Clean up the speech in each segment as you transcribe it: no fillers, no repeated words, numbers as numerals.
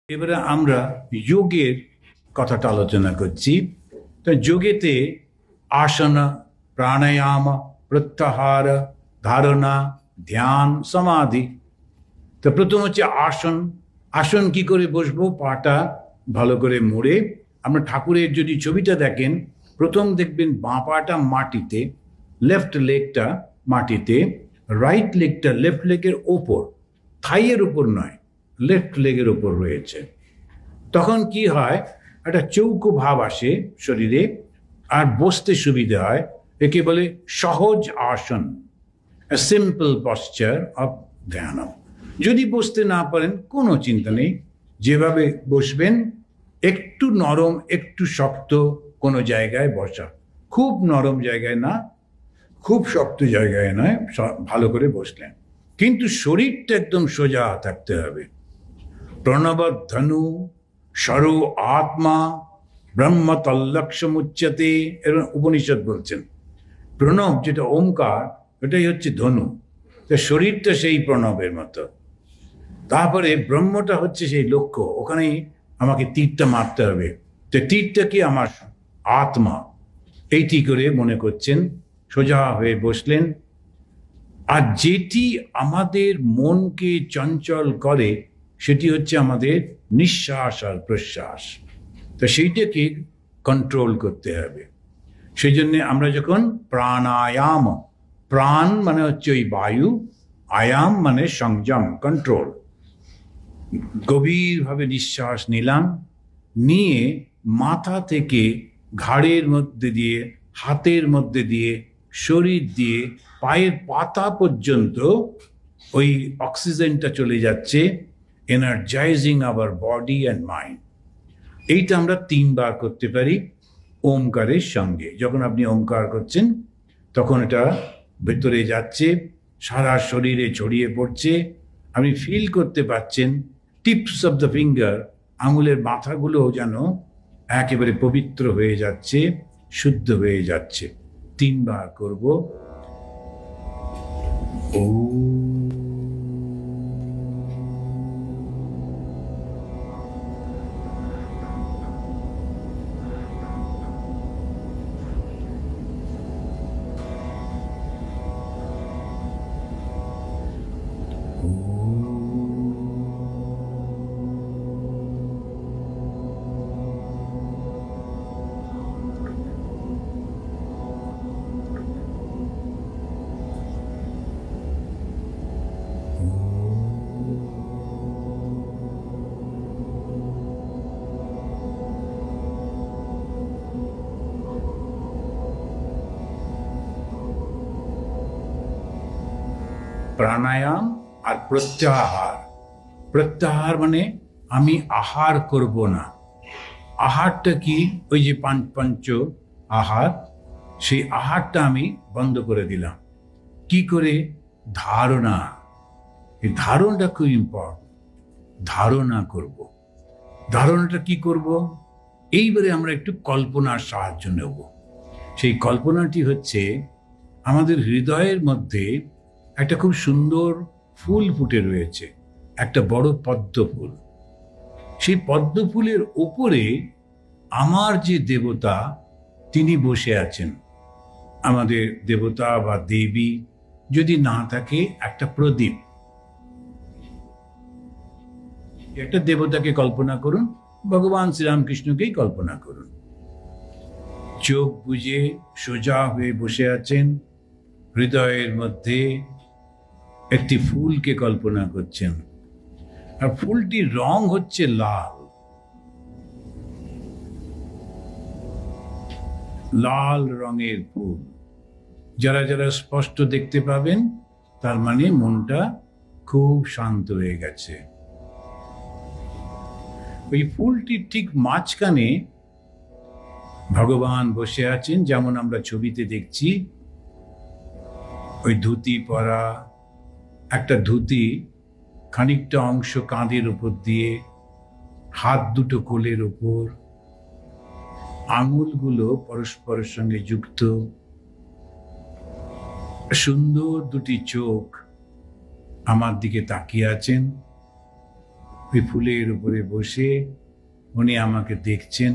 এবারে আমরা যোগের কথাটা আলোচনা করছি। তো যোগেতে আসন, প্রাণায়াম, প্রত্যাহার, ধারণা, ধ্যান, সমাধি। তো প্রথম হচ্ছে আসন। আসন কি করে বসবো? পাটা ভালো করে মুড়ে। আমরা ঠাকুরের যদি ছবিটা দেখেন, প্রথম দেখবেন বাঁ পাটা মাটিতে, লেফট লেগটা মাটিতে, রাইট লেগটা লেফট লেগের ওপর, থাইয়ের উপর নয়, লেফট লেগের ওপর রয়েছে। তখন কি হয়, একটা চৌকো ভাব আসে শরীরে, আর বসতে সুবিধা হয়। একে বলে সহজ আসন, সিম্পল পশ্চার অফ ধ্যান। যদি বসতে না পারেন কোনো চিন্তা নেই, যেভাবে বসবেন একটু নরম একটু শক্ত কোনো জায়গায় বসা, খুব নরম জায়গায় না, খুব শক্ত জায়গায় নয়, ভালো করে বসলেন। কিন্তু শরীরটা একদম সোজা থাকতে হবে। প্রণবধনু সরো আত্মা ব্রহ্ম তল্লক্ষ্যমুচ্যতে, এর উপনিষদ বলছেন। প্রণব যেটা ওমকার, এটাই হচ্ছে ধনু। তো শরীরটা সেই প্রণবের মতো, তারপরে ব্রহ্মটা হচ্ছে সেই লক্ষ্য, ওখানেই আমাকে তীরটা মারতে হবে। তো তীরটা কি? আমার আত্মা। এইটি করে মনে করছেন, সোজা হয়ে বসলেন। আর যেটি আমাদের মনকে চঞ্চল করে সেটি হচ্ছে আমাদের নিঃশ্বাস আর প্রশ্বাস। তো সেইটাকে কন্ট্রোল করতে হবে। সেই জন্যে আমরা যখন প্রাণায়াম, প্রাণ মানে হচ্ছে ওই বায়ু, আয়াম মানে সংযম, কন্ট্রোল, গভীরভাবে নিঃশ্বাস নিলাম, নিয়ে মাথা থেকে ঘাড়ের মধ্যে দিয়ে, হাতের মধ্যে দিয়ে, শরীর দিয়ে, পায়ের পাতা পর্যন্ত ওই অক্সিজেনটা চলে যাচ্ছে, energising our body and mind. এইটা আমরা 3 বার করতে পারি ওমকারের সঙ্গে। যখন আপনি ওমকার করছেন তখন এটা ভেতরে যাচ্ছে, সারা শরীরে ছড়িয়ে পড়ছে। আপনি ফিল করতে পাচ্ছেন টিপস অফ দ্য ফিঙ্গার, আঙুলের মাথাগুলোও যেন একেবারে পবিত্র হয়ে যাচ্ছে, শুদ্ধ হয়ে যাচ্ছে। 3 বার করব। ও প্রাণায়াম আর প্রত্যাহার। প্রত্যাহার মানে আমি আহার করব না। আহারটা কি? ওই যে পঞ্চ আহার, সেই আহারটা আমি বন্ধ করে দিলাম। কি করে? ধারণা। এই ধারণাটা খুব ইম্পর্টেন্ট। ধারণা করব। ধারণাটা কি করব? এইবারে আমরা একটু কল্পনার সাহায্য নেব। সেই কল্পনাটি হচ্ছে, আমাদের হৃদয়ের মধ্যে একটা খুব সুন্দর ফুল ফুটে রয়েছে, একটা বড় পদ্ম ফুল। সেই পদ্ম ফুলের ওপরে আমার যে দেবতা, তিনি বসে আছেন। আমাদের দেবতা বা দেবী যদি না থাকে, একটা প্রদীপ, একটা দেবতাকে কল্পনা করুন, ভগবান শ্রীরামকৃষ্ণকেই কল্পনা করুন। চোখ বুজে সোজা হয়ে বসে আছেন, হৃদয়ের মধ্যে একটি ফুলকে কল্পনা করছেন। আর ফুলটির রং হচ্ছে লাল, লাল রঙের ফুল। যারা যারা স্পষ্ট দেখতে পাবেন, তার মানে মনটা খুব শান্ত হয়ে গেছে। ওই ফুলটির ঠিক মাঝখানে ভগবান বসে আছেন, যেমন আমরা ছবিতে দেখছি। ওই ধুতি পরা, একটা ধুতি খানিকটা অংশ কাঁধের উপর দিয়ে, হাত দুটো কোলের উপর, আঙুলগুলো পরস্পরের সঙ্গে যুক্ত, সুন্দর দুটি চোখ আমার দিকে তাকিয়ে আছেন। ওই ফুলের উপরে বসে উনি আমাকে দেখছেন।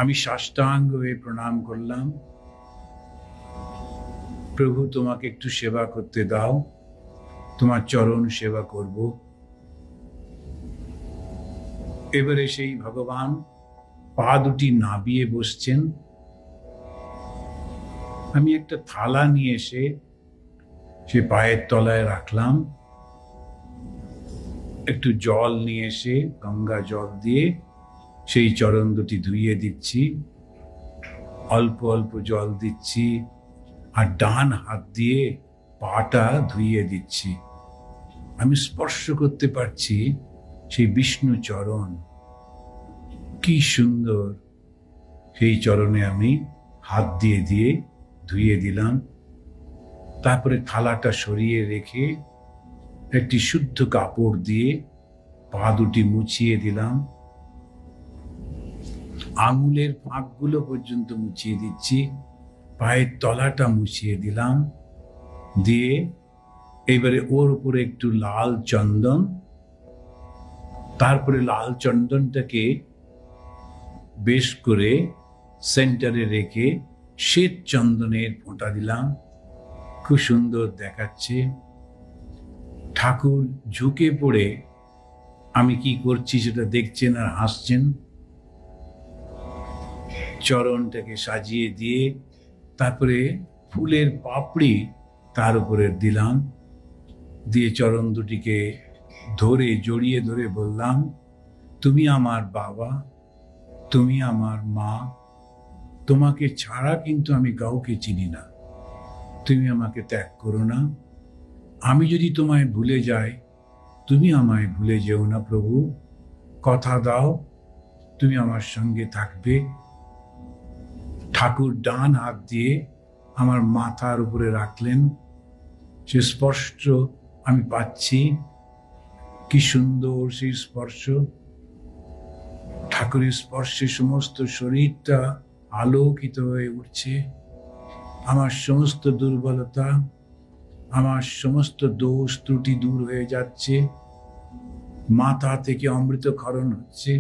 আমি সাষ্টাঙ্গ হয়ে প্রণাম করলাম, প্রভু তোমাকে একটু সেবা করতে দাও, তোমার চরণ সেবা করব। এবারে সেই ভগবান পা দুটি নাবিয়ে বসছেন। আমি একটা থালা নিয়ে এসে সে পায়ের তলায় রাখলাম, একটু জল নিয়ে এসে গঙ্গা জল দিয়ে সেই চরণ দুটি ধুইয়ে দিচ্ছি, অল্প অল্প জল দিচ্ছি, আর ডান হাত দিয়ে পাটা ধুইয়ে দিচ্ছি। আমি স্পর্শ করতে পারছি সেই বিষ্ণু চরণ, কি সুন্দর। সেই চরণে আমি হাত দিয়ে দিয়ে ধুইয়ে দিলাম। তারপরে থালাটা সরিয়ে রেখে একটি শুদ্ধ কাপড় দিয়ে পা দুটি মুছিয়ে দিলাম, আঙুলের ফাঁকগুলো পর্যন্ত মুছিয়ে দিচ্ছি, পায়ের তলাটা মুছিয়ে দিলাম, দিয়ে এবারে ওর উপরে একটু লাল চন্দন, তারপরে লাল চন্দনটাকে বেশ করে সেন্টারে রেখে শ্বেত চন্দনের ফোঁটা দিলাম, খুব সুন্দর দেখাচ্ছে। ঠাকুর ঝুঁকে পড়ে আমি কি করছি সেটা দেখছেন আর হাসছেন। চরণটাকে সাজিয়ে দিয়ে তারপরে ফুলের পাপড়ি তার উপরে দিলাম, দিয়ে চরণ দুটিকে ধরে জড়িয়ে ধরে বললাম, তুমি আমার বাবা, তুমি আমার মা, তোমাকে ছাড়া কিন্তু আমি কাউকে চিনি না, তুমি আমাকে ত্যাগ করো না। আমি যদি তোমায় ভুলে যাই, তুমি আমায় ভুলে যেও না প্রভু, কথা দাও তুমি আমার সঙ্গে থাকবে। ঠাকুর ডান হাত দিয়ে আমার মাথার উপরে রাখলেন, সে স্পর্শ আমি পাচ্ছি, কি সুন্দর সেই স্পর্শ। ঠাকুরের স্পর্শে সমস্ত শরীরটা আলোকিত হয়ে উঠছে। আমার সমস্ত দুর্বলতা, আমার সমস্ত দোষ ত্রুটি দূর হয়ে যাচ্ছে। মাথা থেকে অমৃত ক্ষরণ হচ্ছে,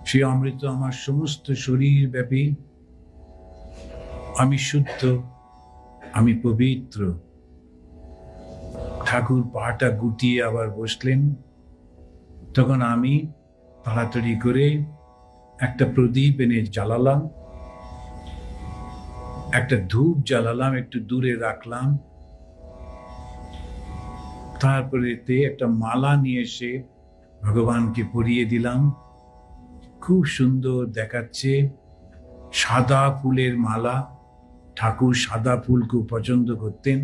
সেই অমৃত আমার সমস্ত শরীর ব্যাপী। আমি শুদ্ধ, আমি পবিত্র। ঠাকুর পাটা গুটিয়ে আবার বসলেন। তখন আমি তাড়াতাড়ি করে একটা প্রদীপ এনে জ্বালালাম, একটা ধূপ জ্বালালাম, একটু দূরে রাখলাম। তারপরে একটা মালা নিয়ে এসে ভগবানকে পরিয়ে দিলাম, খুব সুন্দর দেখাচ্ছে। সাদা ফুলের মালা, ঠাকুর সাদা ফুল খুব পছন্দ করতেন,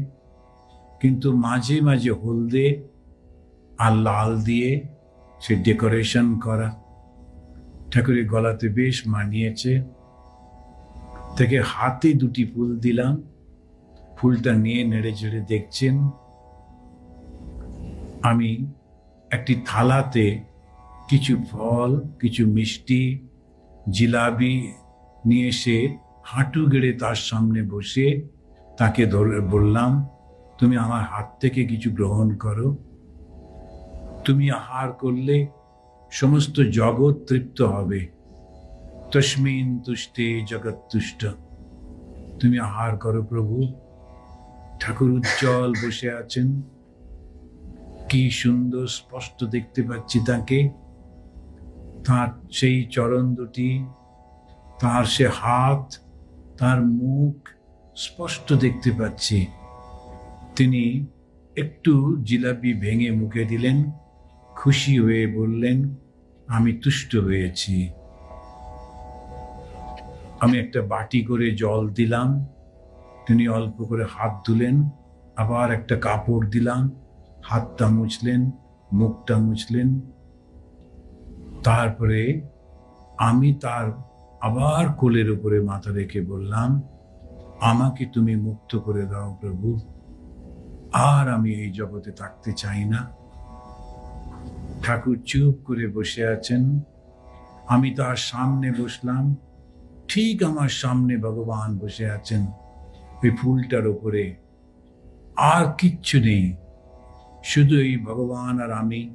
কিন্তু মাঝে মাঝে হলদে আর লাল দিয়ে সে ডেকোরেশন করা, ঠাকুরের গলাতে বেশ মানিয়েছে। থেকে হাতে দুটি ফুল দিলাম, ফুলটা নিয়ে নেড়ে চেড়ে দেখছেন। আমি একটি থালাতে কিছু ফল, কিছু মিষ্টি, জিলাপি নিয়ে এসে হাঁটু গেড়ে তার সামনে বসে তাকে ধরে বললাম, তুমি আমার হাত থেকে কিছু গ্রহণ করো। তুমি আহার করলে সমস্ত জগৎ তৃপ্ত হবে। তস্মিন তুষ্টে জগৎ তুষ্ট। তুমি আহার করো প্রভু। ঠাকুর উজ্জ্বল বসে আছেন, কি সুন্দর স্পষ্ট দেখতে পাচ্ছি তাকে। তার সেই চরণ দুটি, তার সে হাত, তার মুখ স্পষ্ট দেখতে পাচ্ছি। তিনি একটু জিলাপি ভেঙে মুখে দিলেন, খুশি হয়ে বললেন, আমি তুষ্ট হয়েছি। আমি একটা বাটি করে জল দিলাম, তিনি অল্প করে হাত ধুলেন, আবার একটা কাপড় দিলাম, হাতটা মুছলেন, মুখটা মুছলেন। তারপরে আমি তার আবার কোলের উপরে মাথা রেখে বললাম, আমাকে তুমি মুক্ত করে দাও প্রভু, আর আমি এই জগতে থাকতে চাই না। ঠাকুর চুপ করে বসে আছেন। আমি তার সামনে বসলাম, ঠিক আমার সামনে ভগবান বসে আছেন ওই ফুলটার উপরে, আর কিচ্ছু নেই। শুধুই ভগবান আর আমি।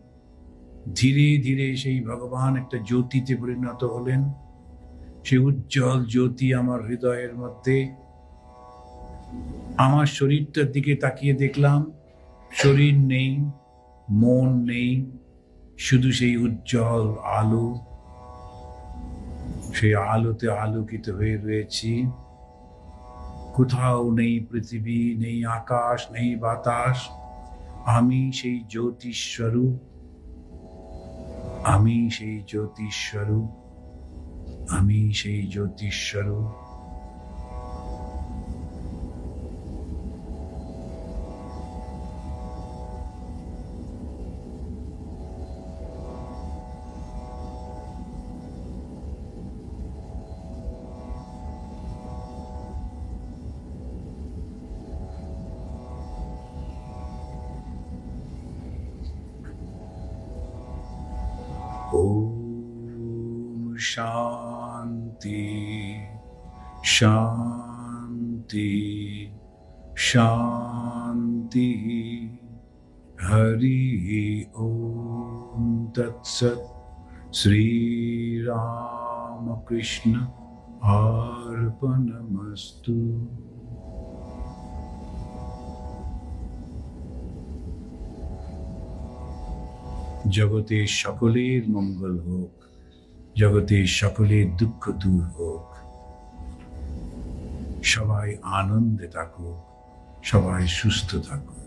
ধীরে ধীরে সেই ভগবান একটা জ্যোতিতে পরিণত হলেন। সেই উজ্জ্বল জ্যোতি আমার হৃদয়ের মধ্যে। আমার শরীরটার দিকে তাকিয়ে দেখলাম শরীর নেই, মন নেই, শুধু সেই উজ্জ্বল আলো। সেই আলোতে আলোকিত হয়ে রয়েছি। কোথাও নেই পৃথিবী, নেই আকাশ, নেই বাতাস। আমি সেই জ্যোতিষ স্বরূপ, আমি সেই জ্যোতিষ স্বরূপ, আমি সেই জ্যোতিষ স্বরূপ। ओम शांति शांति शांति। हरि ओम तत्सत्। श्री राम कृष्ण अर्पणमस्तु। জগতের সকলের মঙ্গল হোক, জগতের সকলের দুঃখ দূর হোক, সবাই আনন্দে থাকুক, সবাই সুস্থ থাকুক।